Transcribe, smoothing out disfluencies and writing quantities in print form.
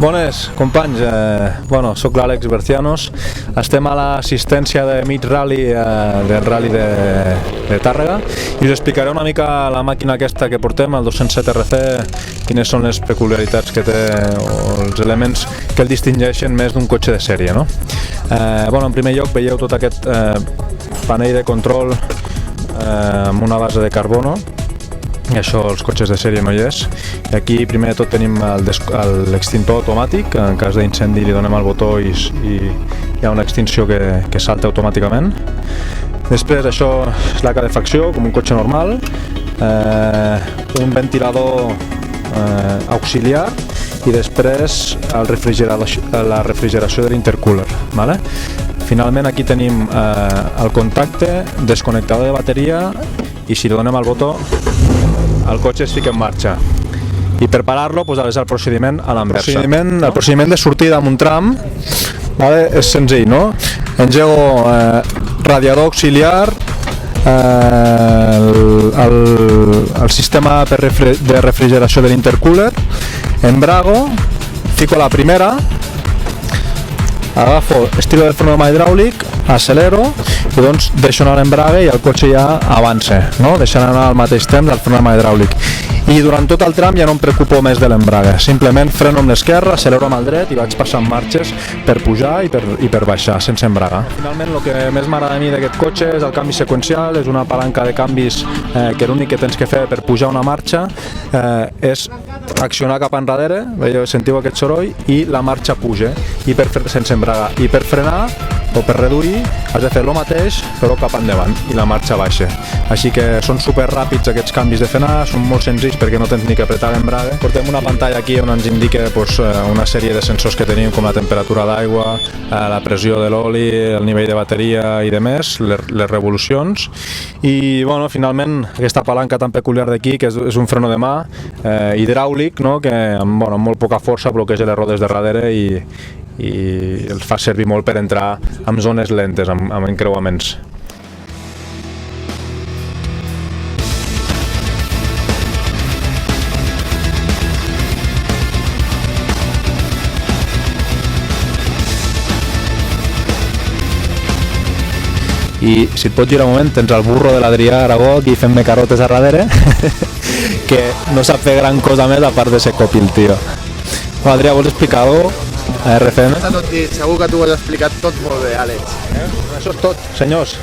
Bones, companys. Soc l'Àlex Bercianos. Estem a l'assistència de Mid Rally, del Rally de Tàrrega, i us explicaré una mica la màquina aquesta que portem, el 207 RC, quines són les peculiaritats que té o els elements que el distingeixen més d'un cotxe de sèrie, no? En primer lloc veieu tot aquest panell de control amb una base de carbono, i això els cotxes de sèrie no hi és. I aquí primer de tot tenim l'extintor automàtic, en cas d'incendi li donem al botó i hi ha una extinció que salta automàticament. Després això és la calefacció, com un cotxe normal, un ventilador auxiliar i després la refrigeració de l'intercooler. Finalment aquí tenim el contacte, desconnectador de bateria, i si li donem al botó el cotxe es fica en marxa. I per parar-lo és el procediment a l'inversa. El procediment de sortida amb un tram és senzill, no? Engego radiador auxiliar, el sistema de refrigeració de l'intercooler, embrago, fico la primera, agafo, estiro del freno de mà hidràulic, acelero i doncs deixo anar l'embrague i el cotxe ja avança, no? Deixant anar al mateix temps el freno de mà hidràulic. I durant tot el tram ja no em preocupo més de l'embrague, simplement freno amb l'esquerra, acelero amb el dret i vaig passant marxes per pujar i per baixar, sense embragar. Finalment el que més m'agrada a mi d'aquest cotxe és el canvi seqüencial, és una palanca de canvis que l'únic que tens que fer per pujar una marxa és accionar cap enrere, sentiu aquest soroll, i la marxa puja, sense embragar. I per frenar o per reduir has de fer el mateix però cap endavant i la marxa baixa. Així que són super ràpids aquests canvis de frenar, són molt senzills perquè no tens ni que apretar l'embrague. Portem una pantalla aquí on ens indica una sèrie de sensors que tenim, com la temperatura d'aigua, la pressió de l'oli, el nivell de bateria i de més, les revolucions. I finalment aquesta palanca tan peculiar d'aquí, que és un freno de mà hidràulic, que amb molt poca força bloqueja les rodes de darrere i els fa servir molt per entrar en zones lentes, amb encreuaments. I si et pots girar un moment, tens el burro de l'Adrià Aragó aquí fent-me carotes a darrere que no sap fer gran cosa més a part de ser copi el tio. Adrià, vols explicar alguna cosa a RCM? Està tot dit, segur que tu ho has explicat tot molt bé, Àlex. Això és tot, senyors.